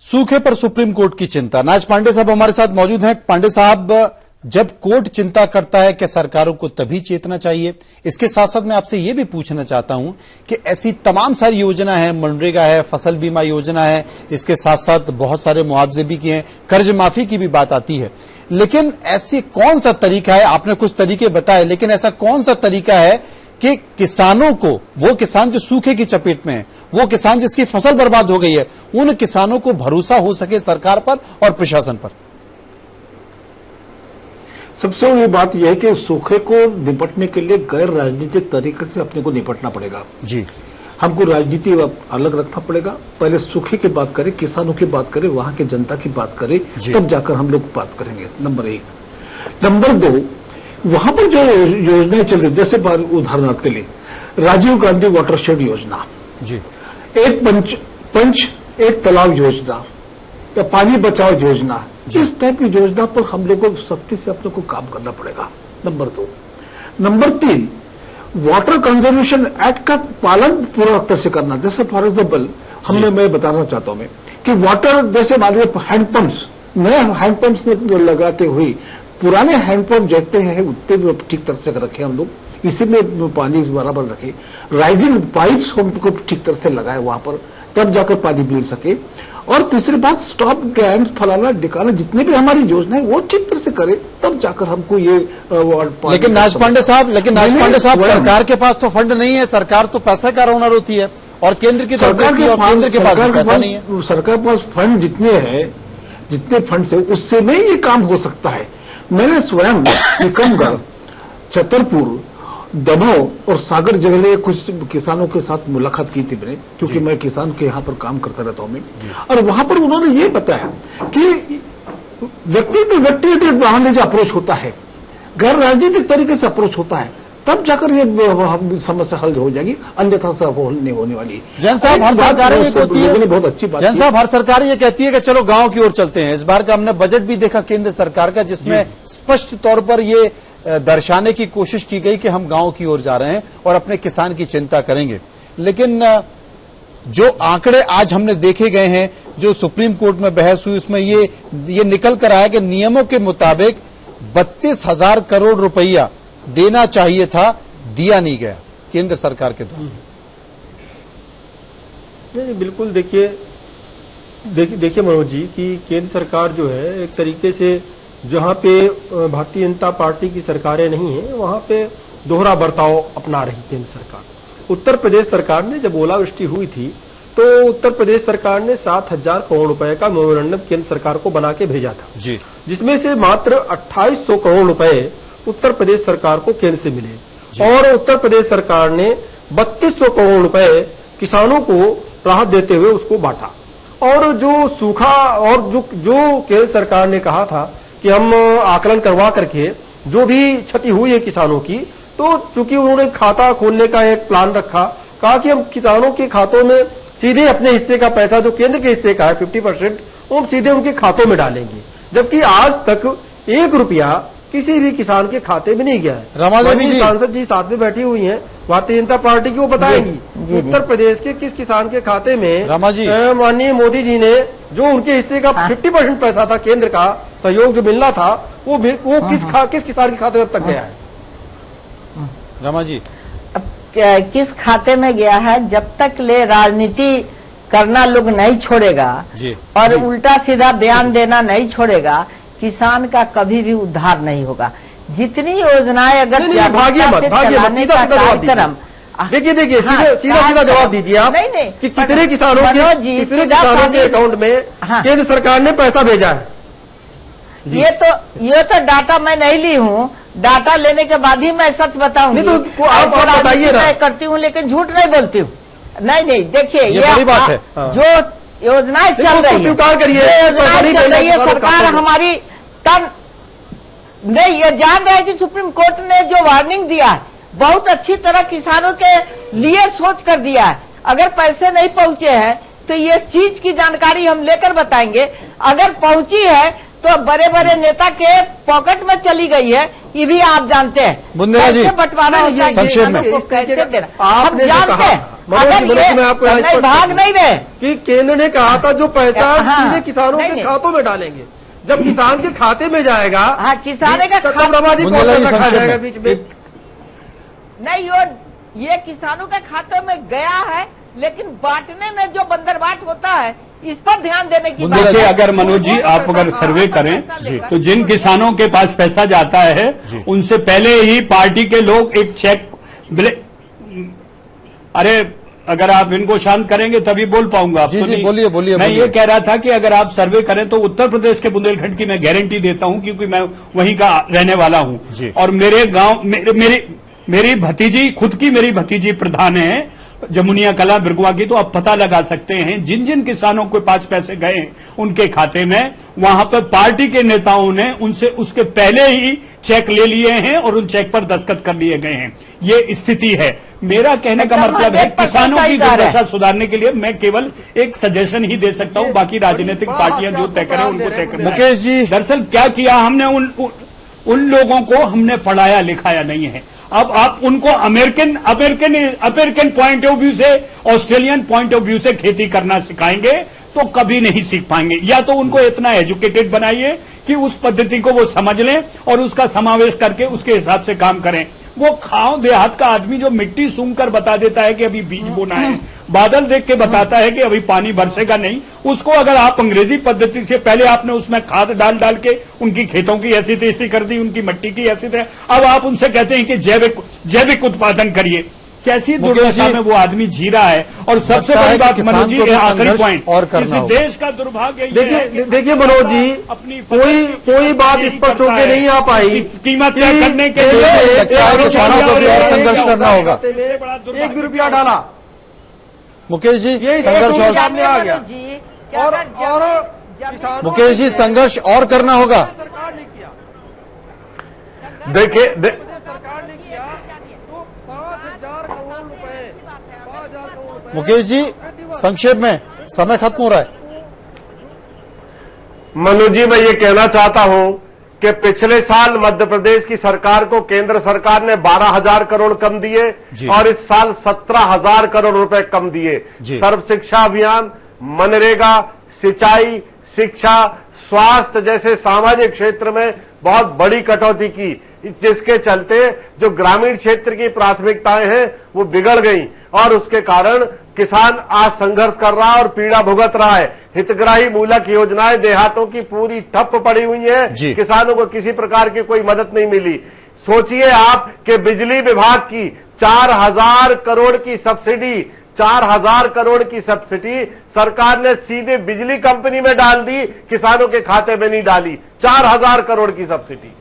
सूखे पर supreme court की चिंता। नाज पांडे साहब हमारे साथ मौजूद हैं। पांडे साहब, जब कोर्ट चिंता करता है कि सरकारों को तभी चेतना चाहिए। इसके साथ साथ मैं आपसे यह भी पूछना चाहता हूं कि ऐसी तमाम सारी योजना है, मनरेगा है, फसल बीमा योजना है, इसके साथ साथ बहुत सारे मुआवजे भी किए हैं, कर्ज माफी की भी बात आती है, लेकिन ऐसी कौन सा तरीका है? आपने कुछ तरीके बताए, लेकिन ऐसा कौन सा तरीका है कि किसानों को, वो किसान जो सूखे की चपेट में है, वो किसान जिसकी फसल बर्बाद हो गई है, उन किसानों को भरोसा हो सके सरकार पर और प्रशासन पर? सबसे बड़ी बात यह है कि सूखे को निपटने के लिए गैर राजनीतिक तरीके से अपने को निपटना पड़ेगा। जी, हमको राजनीति अलग रखना पड़ेगा। पहले सूखे की बात करें, किसानों की बात करें, वहां की जनता की बात करें, तब जाकर हम लोग बात करेंगे। नंबर एक। नंबर दो, वहां पर जो योजनाएं चल रही, जैसे उदाहरणार्थ के लिए राजीव गांधी वाटरशेड योजना, जी, एक पंच एक तालाब योजना या पानी बचाओ योजना, इस टाइप की योजना पर हम लोग को सख्ती से अपने को काम करना पड़ेगा। नंबर दो। नंबर तीन, वाटर कंजर्वेशन एक्ट का पालन पूरा तरह से करना। जैसे फॉर एग्जाम्पल मैं बताना चाहता हूं कि वाटर, जैसे मान लीजिए हैंडपंप्स, नए हैंडपंप्स लगाते हुए पुराने हैंडपंप जितने हैं उतने भी ठीक तरह से रखे हम लोग, इसी में पानी बराबर रखे। राइजिंग पाइप्स हमको ठीक तरह से लगाए वहां पर, तब जाकर पानी मिल सके। और तीसरी बात, स्टॉप डैम्स, फलाना डिकाना, जितनी भी हमारी योजना है वो ठीक तरह से करे, तब जाकर हमको ये लेकिन नाज पांडे साहब, सरकार के पास तो फंड नहीं है। सरकार तो पैसा का ओनर होती है और केंद्र की सरकार के पास पैसा नहीं है। सरकार के पास फंड जितने फंड से उससे में ये काम हो सकता है। मैंने स्वयं टीकमगढ़, छतरपुर, दमोह और सागर जिले कुछ किसानों के साथ मुलाकात की थी मैंने, क्योंकि मैं किसान के यहाँ पर काम करता रहता हूं मैं, और वहां पर उन्होंने ये बताया कि व्यक्ति टू व्यक्ति जो अप्रोच होता है, गैर राजनीतिक तरीके से अप्रोच होता है, तब जाकर ये समस्या हल हो जाएगी, अन्यथा से हल नहीं होने वाली। जैन साहब, हर सरकार ये कहती है, बहुत अच्छी बात, जैन साहब, हर सरकार ये कहती है कि चलो गांव की ओर चलते हैं। इस बार का हमने बजट भी देखा केंद्र सरकार का, जिसमें स्पष्ट तौर पर ये दर्शाने की कोशिश की गई कि हम गांव की ओर जा रहे हैं और अपने किसान की चिंता करेंगे। लेकिन जो आंकड़े आज हमने देखे गए हैं, जो सुप्रीम कोर्ट में बहस हुई, उसमें ये निकल कर आया कि नियमों के मुताबिक 32,000 करोड़ रुपया देना चाहिए था, दिया नहीं गया केंद्र सरकार के द्वारा। नहीं, बिल्कुल। देखिए मनोज जी कि केंद्र सरकार जो है एक तरीके से, जहां पे भारतीय जनता पार्टी की सरकारें नहीं है, वहां पे दोहरा बर्ताव अपना रही केंद्र सरकार। उत्तर प्रदेश सरकार ने जब ओलावृष्टि हुई थी तो उत्तर प्रदेश सरकार ने 7,000 करोड़ रुपए का मेमोरेंडम केंद्र सरकार को बना के भेजा था, जी, जिसमें से मात्र 2,800 करोड़ रुपए उत्तर प्रदेश सरकार को केंद्र से मिले, और उत्तर प्रदेश सरकार ने 3,200 करोड़ रुपए किसानों को राहत देते हुए उसको बांटा। और जो सूखा, और जो केंद्र सरकार ने कहा था कि हम आकलन करवा करके जो भी क्षति हुई है किसानों की, तो चूंकि उन्होंने खाता खोलने का एक प्लान रखा, कहा कि हम किसानों के खातों में सीधे अपने हिस्से का पैसा, जो केंद्र के हिस्से का है 50%, वो सीधे उनके खातों में डालेंगे। जबकि आज तक 1 रुपया किसी भी किसान के खाते में नहीं गया है। रमादेवी जी, सांसद जी साथ में बैठी हुई हैं भारतीय जनता पार्टी की, वो बताएंगी उत्तर प्रदेश के किस किसान के खाते में माननीय मोदी जी ने जो उनके हिस्से का 50% पैसा था, केंद्र का सहयोग जो मिलना था, वो किस किसान के खाते में तक गया है। रमा जी, अब किस खाते में गया है, जब तक ले राजनीति करना लोग नहीं छोड़ेगा और उल्टा सीधा बयान देना नहीं छोड़ेगा, किसान का कभी भी उद्धार नहीं होगा। जितनी योजनाएं अगर चलाने का कार्यक्रम, देखिए सीधा जवाब दीजिए आप, नहीं कि कितने किसानों के अकाउंट में केंद्र सरकार ने पैसा भेजा है। ये तो डाटा मैं नहीं ली हूँ, डाटा लेने के बाद ही मैं सच बताऊंगी। तो आप बताइए ना। मैं करती हूँ लेकिन झूठ नहीं बोलती हूँ। नहीं, देखिए ये बड़ी बात है। जो योजनाएं चल रही है, सरकार हमारी तब नहीं, ये जान रहे हैं कि सुप्रीम कोर्ट ने जो वार्निंग दिया है बहुत अच्छी तरह किसानों के लिए सोच कर दिया है। अगर पैसे नहीं पहुंचे हैं तो ये चीज की जानकारी हम लेकर बताएंगे। अगर पहुंची है तो बड़े बड़े नेता के पॉकेट में चली गई है, ये भी आप जानते हैं। बुंदेला जी, बंटवारा संक्षेप में कैसे देना हम जानते हैं। मैं आपको भाग नहीं रहे कि केंद्र ने कहा था जो पैसा सीधे किसानों के खातों में डालेंगे, जब किसान के खाते में जाएगा, हाँ किसान का खाता जाएगा बीच में। नहीं, ये किसानों के खातों में गया है, लेकिन बांटने में जो बंदरबाट होता है इस पर ध्यान देने की बात देखिए, अगर मनोज जी आप अगर सर्वे करें तो जिन किसानों के पास पैसा जाता है उनसे पहले ही पार्टी के लोग एक चेक, अरे अगर आप इनको शांत करेंगे तभी बोल पाऊंगा। जी बोलिए बोलिए। मैं ये कह रहा था कि अगर आप सर्वे करें तो उत्तर प्रदेश के बुंदेलखंड की मैं गारंटी देता हूं, क्योंकि मैं वहीं का रहने वाला हूं और मेरे गांव मेरी भतीजी, खुद की मेरी भतीजी प्रधान है जमुनिया कला बिरगुआ की, तो आप पता लगा सकते हैं जिन जिन किसानों के पास पैसे गए उनके खाते में, वहां पर पार्टी के नेताओं ने उनसे उसके पहले ही चेक ले लिए हैं और उन चेक पर दस्तखत कर लिए गए हैं। ये स्थिति है। मेरा कहने का मतलब है किसानों की दुर्दशा सुधारने के लिए मैं केवल एक सजेशन ही दे सकता हूं, बाकी राजनीतिक पार्टियां जो तय करें उनको तय करें। मुकेश जी, दरअसल क्या किया हमने, उन लोगों को हमने पढ़ाया लिखाया नहीं है। अब आप उनको अमेरिकन पॉइंट ऑफ व्यू से, ऑस्ट्रेलियन पॉइंट ऑफ व्यू से खेती करना सिखाएंगे तो कभी नहीं सीख पाएंगे। या तो उनको इतना एजुकेटेड बनाइए कि उस पद्धति को वो समझ लें और उसका समावेश करके उसके हिसाब से काम करें। वो खाओ देहात का आदमी जो मिट्टी सूंघ कर बता देता है कि अभी बीज बोना है, बादल देख के बताता है कि अभी पानी बरसेगा नहीं, उसको अगर आप अंग्रेजी पद्धति से पहले आपने उसमें खाद डाल डाल के उनकी खेतों की ऐसी तैसी कर दी, उनकी मिट्टी की ऐसी तरह, अब आप उनसे कहते हैं कि जैविक उत्पादन करिए। कैसी दुर्दशा में वो आदमी जी रहा है। और सबसे बड़ी बात मनोज जी, आखिरी पॉइंट, इस देश का दुर्भाग्य देखिए मनोज जी, अपनी कोई बात स्पष्ट होकर नहीं आ पाई। कीमत तय करने के लिए किसानों को भी और संघर्ष करना होगा। 1 भी रुपया डाला मुकेश जी, संघर्ष और सामने आ गया। और मुकेश जी, संघर्ष और करना होगा। सरकार ने किया, देखिए सरकार ने किया तो 5,000 करोड़ रुपए, 5,000 करोड़ रुपए। मुकेश जी, संक्षेप में, समय खत्म हो रहा है। मनोज जी, मैं ये कहना चाहता हूं कि पिछले साल मध्य प्रदेश की सरकार को केंद्र सरकार ने 12,000 करोड़ कम दिए और इस साल 17,000 करोड़ रुपए कम दिए। सर्व शिक्षा अभियान, मनरेगा, सिंचाई, शिक्षा, स्वास्थ्य जैसे सामाजिक क्षेत्र में बहुत बड़ी कटौती की, जिसके चलते जो ग्रामीण क्षेत्र की प्राथमिकताएं हैं वो बिगड़ गई और उसके कारण किसान आज संघर्ष कर रहा है और पीड़ा भुगत रहा है। हितग्राही मूलक योजनाएं देहातों की पूरी ठप पड़ी हुई है, किसानों को किसी प्रकार की कोई मदद नहीं मिली। सोचिए आप कि बिजली विभाग की 4,000 करोड़ की सब्सिडी, 4,000 करोड़ की सब्सिडी सरकार ने सीधे बिजली कंपनी में डाल दी, किसानों के खाते में नहीं डाली। 4,000 करोड़ की सब्सिडी।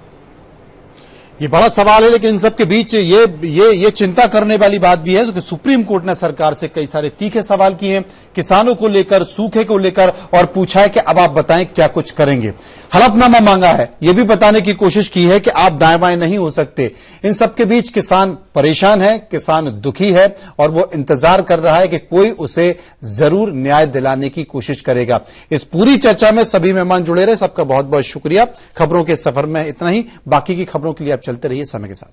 ये बड़ा सवाल है, लेकिन इन सब के बीच ये चिंता करने वाली बात भी है कि सुप्रीम कोर्ट ने सरकार से कई सारे तीखे सवाल किए हैं, किसानों को लेकर, सूखे को लेकर, और पूछा है कि अब आप बताएं क्या कुछ करेंगे। हलफनामा मांगा है, यह भी बताने की कोशिश की है कि आप दाएं बाएं नहीं हो सकते। इन सब के बीच किसान परेशान है, किसान दुखी है और वो इंतजार कर रहा है कि कोई उसे जरूर न्याय दिलाने की कोशिश करेगा। इस पूरी चर्चा में सभी मेहमान जुड़े रहे, सबका बहुत बहुत शुक्रिया। खबरों के सफर में इतना ही, बाकी की खबरों के लिए आप चलते रहिए समय के साथ।